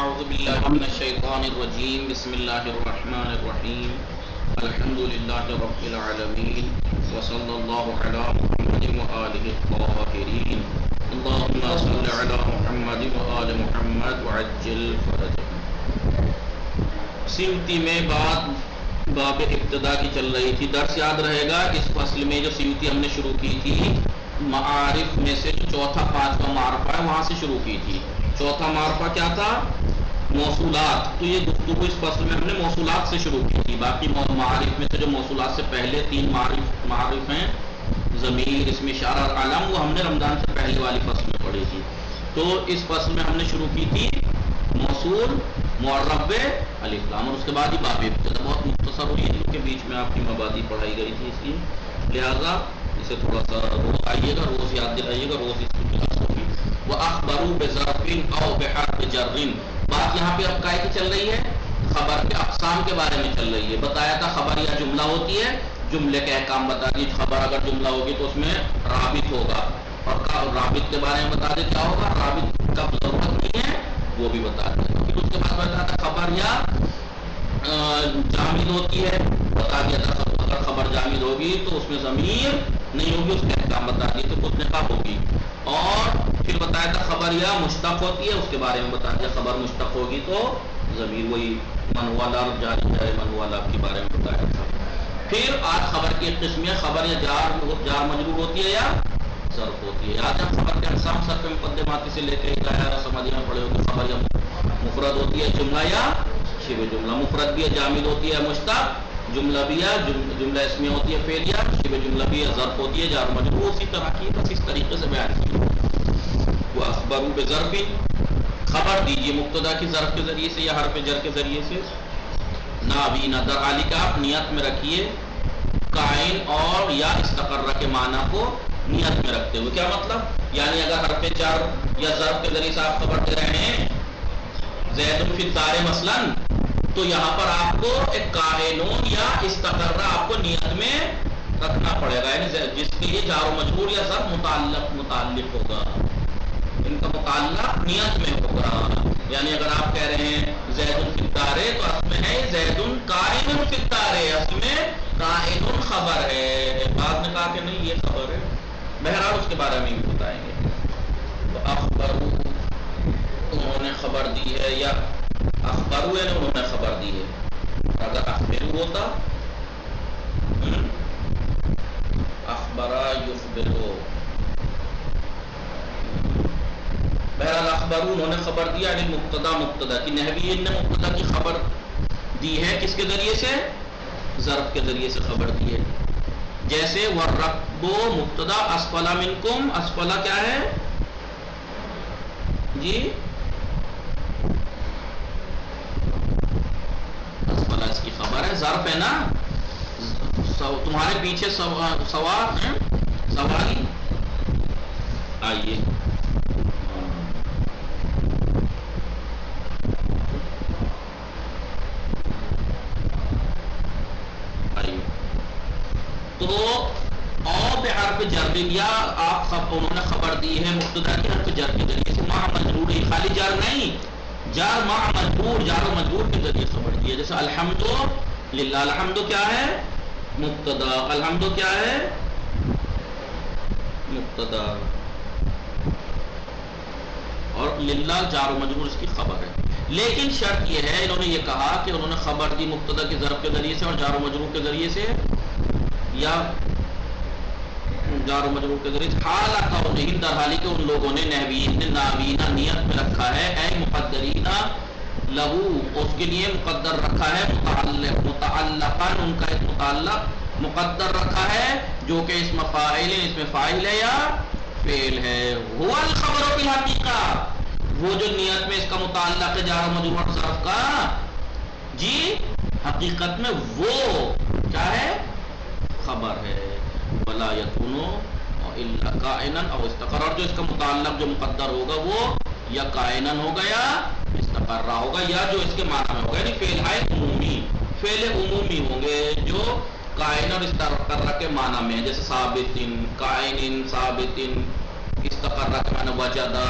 اعوذ باللہ من الشیطان الرجیم بسم اللہ الرحمن الرحیم الحمد للہ رب العالمین وصلی اللہ علی محمد وآلہ الطاہرین اللہم صل علی محمد وآل محمد وعجل فرجہ۔ سیوطی میں بات باب ابتدا کی چل رہی تھی، درس یاد رہے گا اس فصل میں جو سیوطی ہم نے شروع کی تھی معارف میں سے جو چوتھا پانچواں معرفہ ہے وہاں سے شروع کی تھی۔ چوتھا معرفہ کیا تھا؟ موصولات۔ تو یہ گفتگو اس فصل میں ہم نے موصولات سے شروع کی تھی، باقی معارف میں سے جو موصولات سے پہلے تین معارف ہیں ضمیر، اسم اشارہ اور علم، وہ ہم نے رمضان سے پہلے والی فصل میں پڑھی تھی۔ تو اس فصل میں ہم نے شروع کی تھی موصول، معرب، الف لام، اور اس کے بعد ہی باب ابتدا۔ بہت مختصر ہوئی ہے کیونکہ بیچ میں آپ کی مبادی پڑھائی گئی تھی، اس لیے لہٰذا اسے تھوڑا سا روز آئیے گا، روز یاد دلائیے گا، روز اس کی کلاس ہوگی۔ وَأَخْبَرُوا بِظَرْفٍ أَوْ بِحَرْفِ جَرٍ۔ بات یہاں پہ اب کائے کی چل رہی ہے؟ خبر کے اقسام کے بارے میں چل رہی ہے۔ بتایا تھا خبر یا جملہ ہوتی ہے، جملے کے احکام بتا دیے۔ خبر اگر جملہ ہوگی تو اس میں رابط ہوگا، اور رابط کے بارے میں بتا دے کیا ہوگا، رابط کا ضرورت نہیں ہے وہ بھی بتا دیا۔ پھر اس کے بعد بتایا تھا خبر یا جامد ہوتی ہے، بتا دیا تھا اگر خبر جامد ہوگی تو اس میں ضمیر نہیں ہوگی، اس کے احکام بتا دیے تو کتنے کا ہوگی۔ اور پھر بتایا تھا خبر یا مشتق ہوتی ہے، اس کے بارے میں بتا دیا خبر مشتق ہوگی تو ضمیر، وہی من والا اور جاری جائے من والا کے بارے میں بتایا تھا۔ پھر آج خبر کی ایک قسم ہے خبر یا جار مجرور ہوتی ہے یا ظرف ہوتی ہے۔ آج ہم خبر کے اقسام صرف مقدماتی سے لے کے ہدایہ سمجھیے میں پڑھے ہوتے۔ خبر یا مفرد ہوتی ہے جملہ یا شبہ جملہ، مفرد بھی ہے جامد ہوتی ہے مشتق، جملہ بھی ہے جملہ اسمیہ ہوتی ہے فعل یا شبہ جملہ بھی ہے ظرف ہوتی ہے جار مجرور، اسی طرح کی بس اس طریقے سے بیان کی۔ وہ اخبروا بظرف، خبر دیجیے مبتدا کی ظرف کے ذریعے سے یا حرف جر کے ذریعے سے۔ نابینا در علی کا آپ نیت میں رکھیے قائن اور یا استقرہ کے معنی کو نیت میں رکھتے ہوئے۔ کیا مطلب؟ یعنی اگر حرف جر یا ظرف کے ذریعے سے آپ خبر دے رہے ہیں زید فی الدار مثلاً، تو یہاں پر آپ کو ایک قائنون یا استقرہ آپ کو نیت میں رکھنا پڑے گا، یعنی جس کے لیے جار و مجرور یا ظرف متعلق ہوگا، ان کا متعلق نیت میں ہوگا۔ یعنی اگر آپ کہہ رہے ہیں زید فی الدار تو اصل میں ہے زید قائم فی الدار، اصل میں قائم خبر ہے، بعد نے کہا کہ نہیں یہ خبر ہے، بہرحال اس کے بارے میں بھی بتائیں گے۔ تو اخبروا انہوں نے خبر دی ہے، یا اخبروا یعنی انہوں نے خبر دی ہے، اگر اخبروا ہوتا اخبرا یخبرو، بہرحال اخبروا انہوں نے خبر دیا یعنی مبتدا کی، نحویین نے مبتدا کی خبر دی ہے کس کے ذریعے سے؟ ظرف کے ذریعے سے خبر دی ہے۔ جیسے والرکب مبتدا اسفل منکم، اسفل کیا ہے جی؟ اسفل اس کی خبر ہے، ظرف ہے نا، تمہارے پیچھے سوار ہیں سواری، آئیے تو او بحرف جر، یا آپ انہوں نے خبر دی ہے مبتدا کی حرف جر کے ذریعے سے، مع مجرور، خالی جر نہیں، جار مع مجرور، جار و مجرور کے ذریعے خبر دی ہے۔ جیسے الحمد للہ، الحمد کیا ہے؟ مبتدا، الحمد کیا ہے؟ مبتدا، اور للہ جار و مجرور اس کی خبر ہے۔ لیکن شرط یہ ہے، انہوں نے یہ کہا کہ انہوں نے خبر دی مبتدا کی ظرف کے ذریعے سے اور جار و مجرور کے ذریعے سے، یا جار و مجرور کے ذریعے حالہ قولہم، در حالی کہ ان لوگوں نے نحویین نے نابینا نیت میں رکھا ہے، اے مقدرین لہو، اس کے لیے مقدر رکھا ہے، متعلقاً ان کا ایک متعلق مقدر رکھا ہے جو کہ اسم فاعل ہے، اس میں فاعل ہے یا فعل ہے۔ هو الخبر بالحقیقہ، وہ جو نیت میں اس کا متعلق ہے جار و مجرور ظرف کا جی، حقیقت میں وہ کیا ہے؟ خبر ہے۔ ولا یکون الا کائنا او استقرا، جو اس کا متعلق جو مقدر ہوگا وہ یا کائنا ہوگا یا استقرا ہوگا، یا جو اس کے معنی میں ہوگا، یعنی فعل عمومی، فعل عمومی ہوں گے جو کائن اور استقرا کے معنی میں، جیسے ثابت، کائن، ثابت، استقرا کے معنی وجدہ،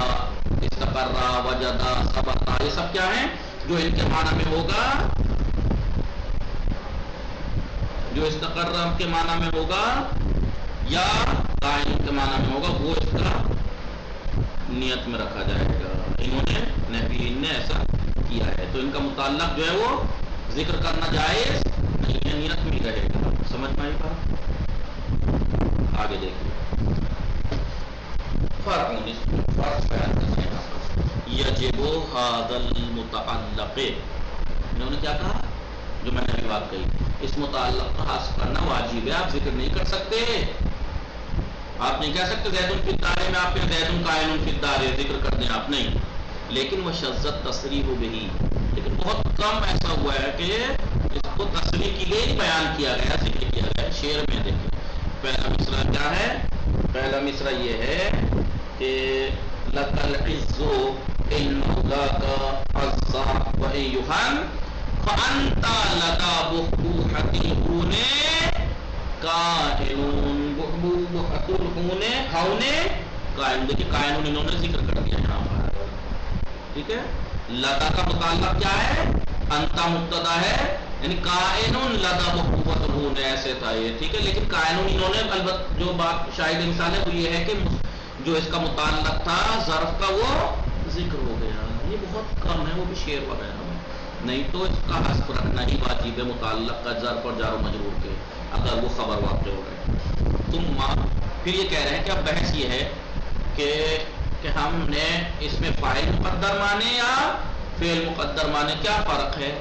استقرا وجدا ثبتا، یہ سب کیا ہیں جو ان کے معنی میں ہوگا، جو استقرا کے معنی میں ہوگا یا قائم کے معنی میں ہوگا، وہ اس کا نیت میں رکھا جائے گا. انہوں نے نحویین نے ایسا کیا ہے، تو ان کا متعلق جو ہے وہ ذکر کرنا جائز نہیں ہے، نیت میں ہی رہے گا. سمجھ میں آئی بات؟ آگے دیکھیے فرق بیان کرتے ہیں. یجب ھذا المتعلق، انہوں نے کیا کہا، جو میں نے ابھی بات کہی، اس متعلق کا حذف کرنا واجب ہے. آپ ذکر نہیں کر سکتے، آپ نہیں کہہ سکتے زید فی الدار میں آپ نے زید قائم فی الدار ذکر کر دیں آپ، نہیں. لیکن وہ شذت تصریح بہی، لیکن بہت کم ایسا ہوا ہے کہ اس کو تصریح کی گئی، بیان کیا گیا، ذکر کیا گیا. شعر میں دیکھیں پہلا مصرع کیا ہے، پہلا مصرع یہ ہے کہ لک العز ان ذاک عز وایھا فانت لدى بحبوحۃ الہون کائنون، بحبوحۃ الہون ہون قائم. دیکھیے قائنون انہوں نے ذکر کر دیا یہاں پر، ٹھیک ہے. لدا کا متعلق کیا ہے، انتا مبتدا ہے، یعنی کائنون لدا بحبوحۃ الہون ایسے تھا یہ، ٹھیک ہے. لیکن کائنون انہوں نے البتہ جو بات شاہد مثال ہے وہ یہ ہے کہ جو اس کا متعلق تھا ظرف کا وہ ذکر ہو گیا. یہ بہت کم ہے، وہ بھی شعر وغیرہ میں، نہیں تو اس کا حذف رکھنا ہی واجب ہے متعلق کا ظرف اور جار و مجرور کے، اگر وہ خبر واقع ہو گئے. تم پھر یہ کہہ رہے ہیں کہ اب بحث یہ ہے کہ ہم نے اس میں فاعل مقدر مانے یا فعل مقدر مانے، کیا فرق ہے.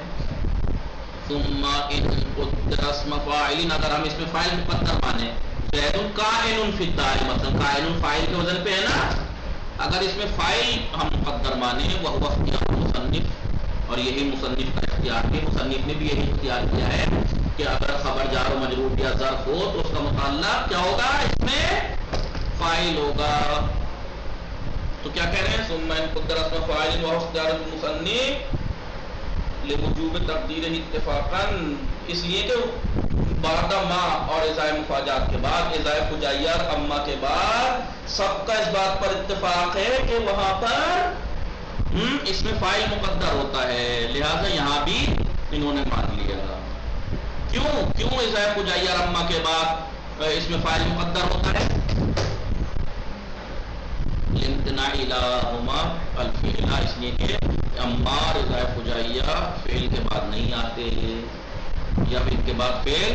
ثم ان قدر اسم فاعل، اگر ہم اس میں فاعل مقدر مانے، زید قائم فی الدار، مثلا قائم فاعل کے وزن پہ ہے نا، اگر اس میں فاعل ہم مقدر مانے وہ اختیار مصنف، اور یہی مصنف کا اختیار بھی، مصنف نے بھی یہی اختیار کیا ہے کہ اگر خبر جار و مجرور یا ظرف ہو تو اس کا متعلق کیا ہوگا، اس میں فاعل ہوگا. تو کیا کہہ رہے ہیں، ثم ان قدر اسم فاعل و اختیار المصنف لوجوب تقدیر اتفاقا، اس لیے کہ بعد ما اور ازائے مفاجات کے بعد، ازائے فجائیہ اور اما کے بعد سب کا اس بات پر اتفاق ہے کہ وہاں پر اس میں فاعل مقدر ہوتا ہے، لہذا یہاں بھی انہوں نے مان لیا. کیوں ازائے فجائیہ اور اما کے بعد اس میں فاعل مقدر ہوتا ہے، امتناع الہما الفعل، اس لیے کہ اما اور ازائے فجائیہ فعل کے بعد نہیں آتے، یا ان کے بعد فعل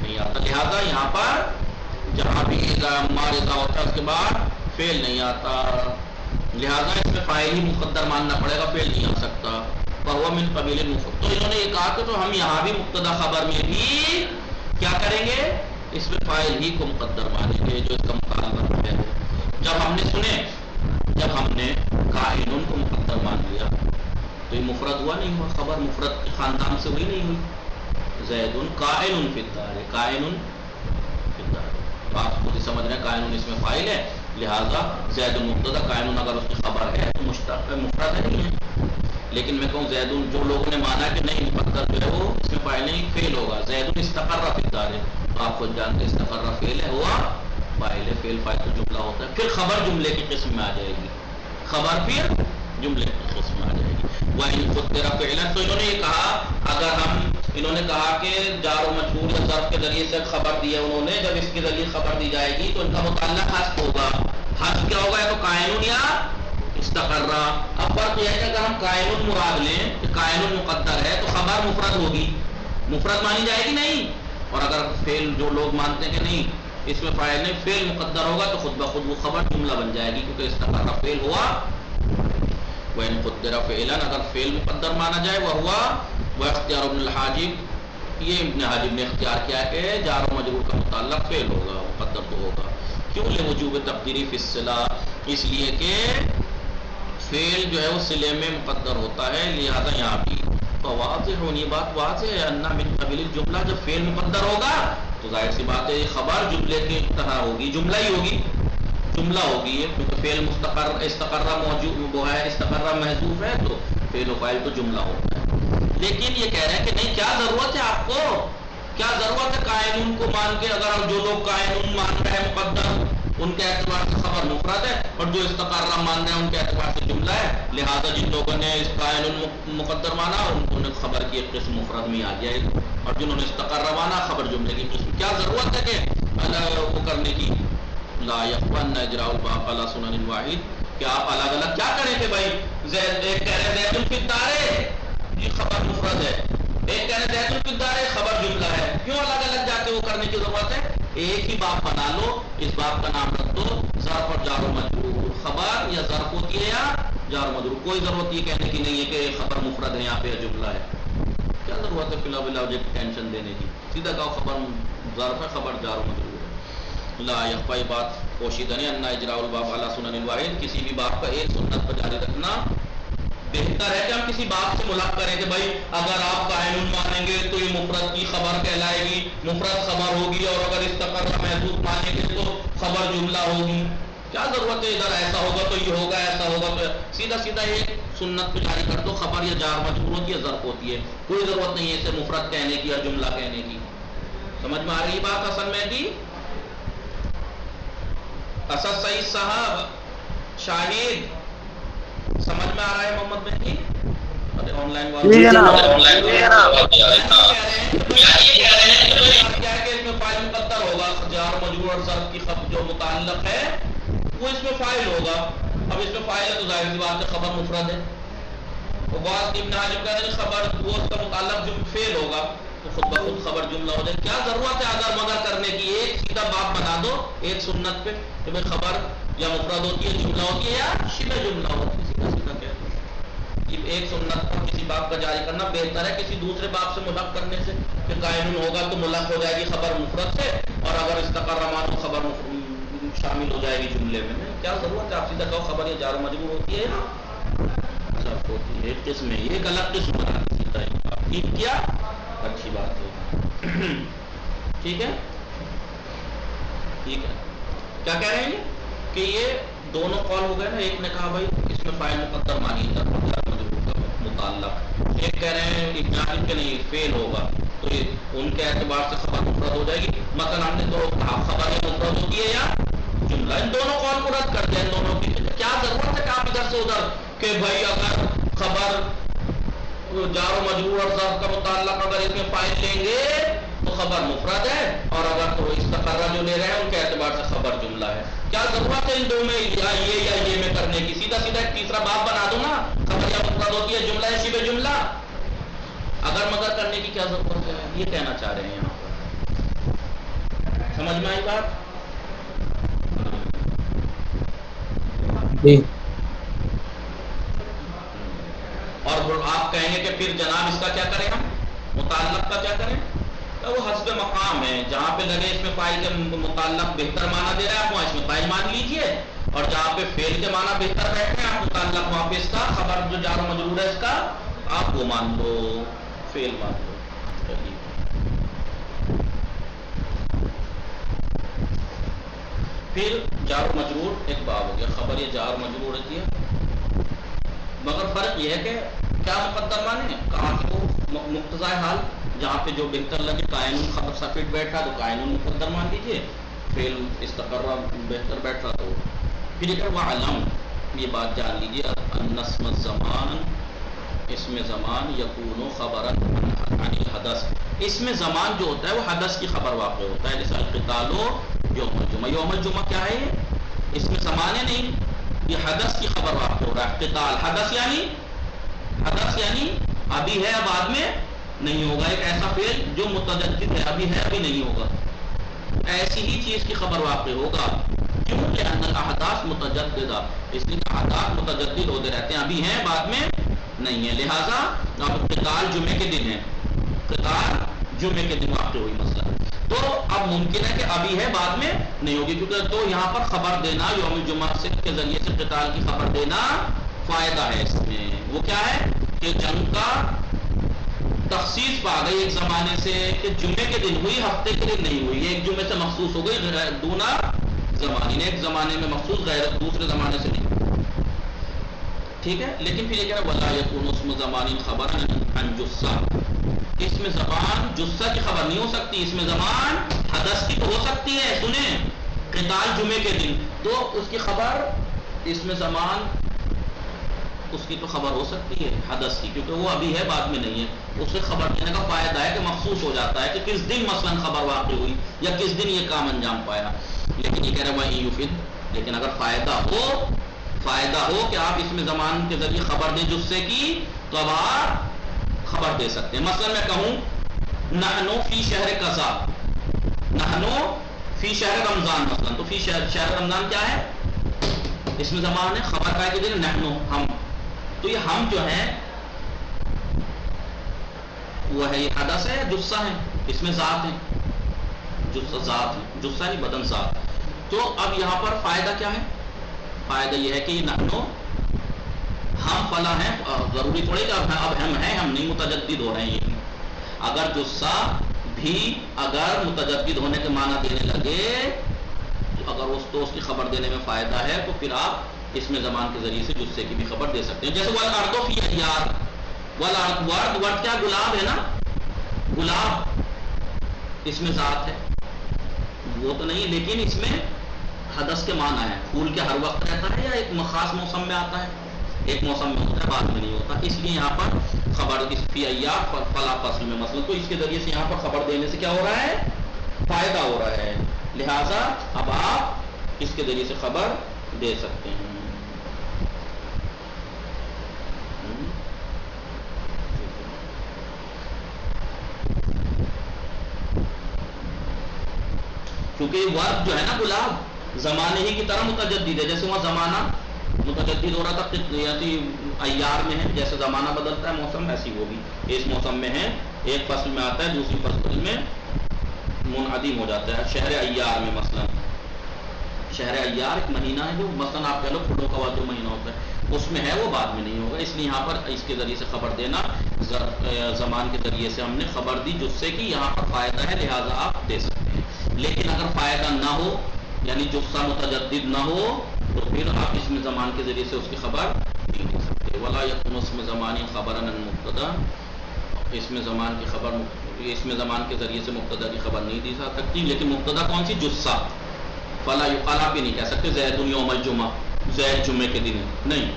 نہیں آتا، لہذا یہاں پر جہاں بھی اما اور ازا ہوتا ہے اس کے بعد فعل نہیں آتا، لہذا اس میں فاعل ہی مقدر ماننا پڑے گا، فعل نہیں آ سکتا. فهو من قبیل المفرد، تو انہوں نے یہ کہا کہ تو ہم یہاں بھی مبتدا خبر میں بھی کیا کریں گے، اس میں فاعل ہی کو مقدر مانیں گے جو اس کا مطالبہ ہے. جب ہم نے قائنون کو مقدر مان لیا تو یہ مفرد ہوا نہیں ہوا، خبر مفرد کے خاندان سے ہوئی نہیں ہوئی. زید قائن فی الدار، قائن فی الدار، تو آپ خود ہی سمجھ رہے ہیں قائنون اس میں فاعل ہے، لہذا زید مبتدا، قائنون اگر اس کی خبر ہے تو مشتق مفرد ہے نہیں ہے. لیکن میں کہوں زیدون، جو لوگوں نے مانا کہ نہیں مقدر جو ہے وہ اس میں فاعل نہیں، فعل ہوگا. زیدون استقر فی الدار، تو آپ خود جانتے استقر فعل ہے، ہوا فاعل ہے، فعل فاعل تو جملہ ہوتا ہے، پھر خبر جملے کی قسم میں آ جائے گی، خبر پھر جملے کی قسم میں آ جائے گی. وَإِن قُدِّرَ فِعْلًا، تو انہوں نے یہ کہا، اگر انہوں نے کہا کہ جار و مجرور یا ظرف کے ذریعے سے خبر دی ہے انہوں نے، جب اس کے ذریعے خبر دی جائے گی تو ان کا متعلق حذف ہوگا. حذف کیا ہوگا، یا تو قائنون یا استقرا. اب فرق یہ ہے کہ اگر ہم قائنون مراد لیں کہ قائنون مقدر ہے تو خبر مفرد ہوگی، مفرد مانی جائے گی نہیں. اور اگر فعل جو لوگ مانتے ہیں کہ نہیں اس میں فاعل نہیں، فعل مقدر ہوگا تو خود بخود وہ خبر جملہ بن جائے گی، کیونکہ استقرا فعل ہوا. وَإِن قُدِّرَ فِعْلًا، اگر فعل مقدر مانا جائے وہ ہوا. وَاخْتِيَارُ ابن الحاجب، یہ ابن حاجب نے اختیار کیا کہ جار و مجرور کا متعلق فعل ہوگا، مقدر تو ہوگا. کیوں، لوجوب تقدیری فی الصلہ، اس لیے کہ فعل جو ہے وہ صلے میں مقدر ہوتا ہے، لہذا یہاں بھی واضح ہونی بات واضح ہے، ان من قبیل الجملہ، جب فعل مقدر ہوگا تو ظاہر سی بات ہے یہ خبر جملے کی طرح ہوگی، جملہ ہی ہوگی، جملہ ہوگی یہ، کیونکہ فعل مستقر استقرہ موجود وہ ہے، استقرہ محذوف ہے تو فعل و فاعل تو جملہ ہوتا ہے. لیکن یہ کہہ رہے ہیں کہ نہیں، کیا ضرورت ہے آپ کو، کیا ضرورت ہے قائنون کو مان کے، اگر جو لوگ قائنون مان رہے ہیں مقدر ان کے اعتبار سے خبر مفرد ہے، اور جو استقرہ مان رہے ہیں ان کے اعتبار سے جملہ ہے. لہذا جن لوگوں نے اس قائل مقدر مانا ان کو خبر کی ایک قسم مفرد میں آ گیا ہے، اور جنہوں نے استقرہ مانا خبر جملے کی قسم. کیا ضرورت ہے کہ وہ کرنے کی؟ لا یخفن اجراء الباب علی سنن الواحد، کہ آپ الگ الگ کیا کریں کہ بھائی ایک کہہ رہے زید فی الدار یہ خبر مفرد ہے، ایک کہہ رہے زید فی الدار خبر جملہ ہے. کیوں الگ الگ جا کے وہ کرنے کی ضرورت ہے؟ ایک ہی باب بنا لو، اس باب کا نام رکھ دو ظرف اور جار و مجرور. خبر یا ظرف ہوتی ہے یا جار و مجرور. کوئی ضرورت یہ کہنے کی نہیں ہے کہ خبر مفرد ہے یہاں پہ یا جملہ ہے. کیا ضرورت ہے فی الحال ٹینشن دینے کی؟ سیدھا کہو خبر ظرف ہے، خبر جار و مجرور ہے. لا یخفا، یہ بات پوشیدہ نہیں، ان اجراء الباب علی سنن الواحد، کسی بھی باب کا ایک سنت پر جاری رکھنا بہتر ہے کہ ہم کسی بات سے ملحق کریں کہ بھائی اگر آپ قائل مانیں گے تو یہ مفرد کی خبر کہلائے گی، مفرد خبر ہوگی، اور اگر استقرہ محذوف مانیں گے تو خبر جملہ ہوگی. کیا ضرورت ہے ادھر ایسا ہوگا تو یہ ہوگا، ایسا ہوگا تو سیدھا سیدھا ایک سنت پہ جاری کر دو. خبر یا جار مجرور ہوتی ہے، ظرف ہوتی ہے. کوئی ضرورت نہیں ہے اسے مفرد کہنے کی یا جملہ کہنے کی. سمجھ میں آ رہی بات حسن مہدی؟ اسد سعید صاحب شاہد سمجھ میں آ رہا ہے محمد مہدی؟ آن لائن فائل مقدر ہوگا، جار مجرور اور ظرف کی جو متعلق ہے وہ اس میں فائل ہوگا. اب اس میں فائل ہے تو ظاہر سی بات ہے خبر مفرد ہے. بعض ابن حاجب کہتے ہیں خبر وہ اس کا متعلق جو فعل ہوگا تو خود بخود خبر جملہ ہو جائے. کیا ضرورت ہے اگر مگر کرنے کی؟ ایک سیدھا باب بنا دو ایک سنت پہ کہ بھائی خبر یا مفرد ہوتی ہے، جملہ ہوتی ہے یا شبہ جملہ ہوتی ہے. سیدھا سیدھا کہہ دو. ایک سنت پر کسی باب کا جاری کرنا بہتر ہے کسی دوسرے باب سے ملحق کرنے سے، کہ قائل ہوگا تو ملحق ہو جائے گی خبر مفرد سے، اور اگر استقرہ مانو خبر شامل ہو جائے گی جملے میں. کیا ضرورت ہے؟ آپ سیدھا کہو خبر یا جار مجرور ہوتی ہے یا ظرف ہوتی ہے. ایک قسم ہے، ایک الگ قسم بنا کے سیدھا ٹھیک کیا، اچھی بات ہے. ٹھیک ہے ٹھیک ہے. کیا کہہ رہے ہیں کہ یہ دونوں قول ہو گئے نا. ایک نے کہا بھائی اس میں فاعل مقدر مانی جار مجرور کا متعلق، ایک کہہ رہے ہیں ابن حاجب کے نہیں فعل ہوگا تو یہ ان کے اعتبار سے خبر مفرد ہو جائے گی. مثلا ہم نے تو کہا خبر یا مفرد ہوتی ہے یا جملہ. ان دونوں قول کو رد کر دیا. ان دونوں کی کیا ضرورت ہے کہ آپ ادھر سے ادھر کہ بھائی اگر خبر جار و مجرور اور ظرف کا متعلق اگر اس میں فائل لیں گے تو خبر مفرد ہے، اور اگر تو استقرہ جو لے رہے ہیں ان کے اعتبار سے خبر جملہ ہے. کیا ضرورت ہے ان دو میں یا یہ میں کرنے کی؟ سیدھا سیدھا ایک تیسرا باب بنا دو نا. خبر یا مفرد ہوتی ہے، جملہ ہے شبہ جملہ. اگر مگر کرنے کی کیا ضرورت ہے؟ یہ کہنا چاہ رہے ہیں یہاں پر. سمجھ میں آئی بات؟ اور آپ کہیں گے کہ پھر جناب اس کا کیا کریں، ہم متعلق کا کیا کریں؟ وہ حسب مقام ہے. جہاں پہ لگے اس میں فاعل کے متعلق بہتر معنی دے رہا ہے آپ وہاں اس میں فاعل مان لیجئے، اور جہاں پہ فعل کے معنی بہتر بیٹھے ہیں آپ متعلق وہاں پہ اس کا خبر جو جار و مجرور ہے اس کا آپ وہ مان دو، فعل مان دو. پھر جار و مجرور ایک باب ہو گیا. خبر یہ جار و مجرور ہوتی ہے، مگر فرق یہ ہے کہ کیا مقدر مانے، کہاں سے وہ مقتضائے حال جہاں پہ جو بہتر لگے. قائنون خبر سفید بیٹھا تو قائنون مقدر مان لیجیے، فعل استقرہ بہتر بیٹھا تو پھر یہ کہ وعلم، یہ بات جان لیجیے ان اسم الزمان، اسم زمان یکون خبرا عن الحدث. اسم زمان جو ہوتا ہے وہ حدث کی خبر واقع ہوتا ہے. جیسے القتال یوم الجمعہ. یوم الجمعہ کیا ہے؟ اسم زمان ہے نہیں، یہ حدث کی خبر واقع ہو رہا ہے. قتال حدث یعنی ابھی ہے بعد میں نہیں ہوگا. ایک ایسا فعل جو متجدد ہے، ابھی ہے ابھی نہیں ہوگا. ایسی ہی چیز کی خبر واقع ہوگا. کیوں کہ ان الاحداث متجددہ، اس لیے احداث متجدد ہوتے رہتے ہیں، ابھی ہیں بعد میں نہیں ہے. لہذا اب قتال جمعے کے دن ہے، قتال جمعے کے دن واقع ہوئی مثلا، تو اب ممکن ہے کہ ابھی ہے بعد میں نہیں ہوگی. کیونکہ تو یہاں پر خبر دینا یوم الجمعہ سے کے ذریعے سے قتال کی خبر دینا فائدہ ہے. اس میں وہ کیا ہے کہ جنگ کا تخصیص پا گئی ایک زمانے سے کہ جمعے کے دن ہوئی، ہفتے کے دن نہیں ہوئی. ایک جمعے سے مخصوص ہو گئی دونا زمانے، ایک زمانے میں مخصوص غیر دوسرے زمانے سے نہیں. ٹھیک ہے. لیکن پھر یہ کہہ رہا ولا یکون اسم زمان خبر عن جثہ. اس میں زبان جثہ کی خبر نہیں ہو سکتی. اس میں زبان حدث کی تو ہو سکتی ہے. سنیں قتال جمعے کے دن، تو اس کی خبر اس میں زمان اس کی تو خبر ہو سکتی ہے حدث کی، کیونکہ وہ ابھی ہے بعد میں نہیں ہے، اس سے خبر دینے کا فائدہ ہے کہ مخصوص ہو جاتا ہے کہ کس دن مثلا خبر واقع ہوئی یا کس دن یہ کام انجام پایا. لیکن یہ کہہ رہے وہیں یفید، لیکن اگر فائدہ ہو کہ آپ اس میں زمان کے ذریعے خبر دیں جس سے کی، تو اب آپ خبر دے سکتے ہیں. مثلا میں کہوں نحنو فی شہر قضا، نحنو فی شہر رمضان، مثلا تو فی شہر رمضان کیا ہے؟ اس میں زمان ہے، خبر کا ہے کہ دن نحنو ہم، تو یہ ہم جو ہے وہ ہے، یہ حدث ہے، جثہ ہے، اس میں ذات ہے، ذات ہے، جثہ نہیں بدن ذات. تو اب یہاں پر فائدہ کیا ہے؟ فائدہ یہ ہے کہ یہ نحنو ہم فلاں ہیں، ضروری تھوڑی کہ اب ہم ہیں، ہم نہیں متجدد ہو رہے ہیں. یہ اگر جثہ بھی اگر متجدد ہونے کے معنی دینے لگے، تو اگر اس کی خبر دینے میں فائدہ ہے تو پھر آپ اس میں زمان کے ذریعے سے جثے کی بھی خبر دے سکتے ہیں. جیسے والارض فی ایار، ورد کیا؟ گلاب ہے نا، گلاب اس میں ذات ہے وہ تو نہیں، لیکن اس میں حدث کے معنی ہے. پھول کے ہر وقت رہتا ہے یا ایک خاص موسم میں آتا ہے؟ ایک موسم میں ہوتا ہے، بعد میں نہیں ہوتا. اس لیے یہاں پر خبر اس فی ایار فلا فصل میں مثلا، تو اس کے ذریعے سے یہاں پر خبر دینے سے کیا ہو رہا ہے؟ فائدہ ہو رہا ہے. لہذا اب آپ اس کے ذریعے سے خبر دے سکتے ہیں. کیونکہ ورد جو ہے نا گلاب زمانے ہی کی طرح متجدد ہے، جیسے وہاں زمانہ متجدد ہو رہا تھا ایار میں ہے، جیسے زمانہ بدلتا ہے موسم، ایسی وہ بھی اس موسم میں ہے، ایک فصل میں آتا ہے دوسری فصل میں منعدم ہو جاتا ہے. شہر ایار میں مثلا، شہر ایار ایک مہینہ ہے جو مثلا آپ کہہ لو پھولوں کا جو مہینہ ہوتا ہے اس میں ہے، وہ بعد میں نہیں ہوگا. اس لیے یہاں پر اس کے ذریعے سے خبر دینا، زمان کے ذریعے سے ہم نے خبر دی جس سے کہ یہاں پر فائدہ ہے، لہٰذا آپ دے سکتے ہیں. لیکن اگر فائدہ نہ ہو، یعنی جثہ متجدد نہ ہو، تو پھر آپ اس میں زمان کے ذریعے سے اس کی خبر نہیں دے سکتے. ولا یکون اسم زمانی خبرا عن مبتدا، اس میں زمان کی خبر، اس میں زمان کے ذریعے سے مبتدا کی خبر نہیں دی جا سکتی. لیکن مبتدا کون سی؟ جثہ. فلا یقال، آپ بھی نہیں کہہ سکتے زید یوم الجمعہ، زید جمعے کے دن نہیں.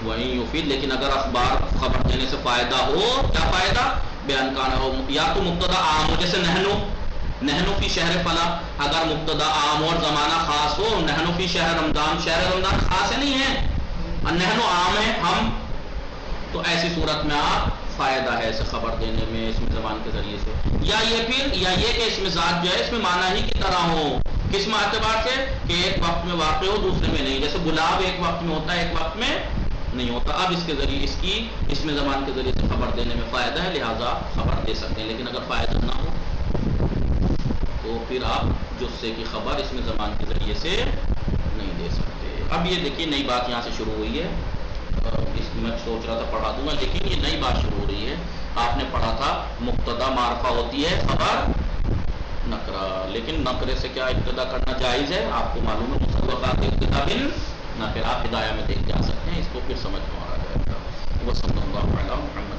وہیں یفید، لیکن اگر اخبار خبر دینے سے فائدہ ہو، کیا فائدہ؟ بیان کانا ہو، یا تو مبتدا عام ہو، جیسے نحنو فی شہر فلا، اگر مبتدا عام اور زمانہ خاص ہو، نحنو فی شہر رمضان، شہر رمضان خاص ہے نہیں ہے، نحنو عام ہے ہم، تو ایسی صورت میں آپ فائدہ ہے اسے خبر دینے میں اس میں زبان کے ذریعے سے. یا یہ پھر یا یہ کہ اس میں ذات جو ہے اس میں معنی ہی کی طرح ہو، کس اعتبار سے؟ کہ ایک وقت میں واقع ہو دوسرے میں نہیں، جیسے گلاب ایک وقت میں ہوتا ہے ایک وقت میں نہیں ہوتا. اب اس کے ذریعے اس میں زبان کے ذریعے سے خبر دینے میں فائدہ ہے، لہٰذا خبر دے سکتے ہیں. لیکن اگر فائدہ نہ ہو تو پھر آپ جثے کی خبر اس میں زبان کے ذریعے سے نہیں دے سکتے. اب یہ دیکھیے نئی بات یہاں سے شروع ہوئی ہے، اس میں سوچ رہا تھا پڑھا دوں گا، لیکن یہ نئی بات شروع ہو رہی ہے. آپ نے پڑھا تھا مبتدا معرفہ ہوتی ہے، خبر نکرہ، لیکن نکرے سے کیا ابتدا کرنا جائز ہے؟ آپ کو معلوم ہے مسبقات ابتدا بن نہ، پھر آپ ہدایہ میں دیکھ جا سکتے ہیں، اس کو پھر سمجھ میں آ جائے گا. وہ صلی اللہ علیہ وسلم.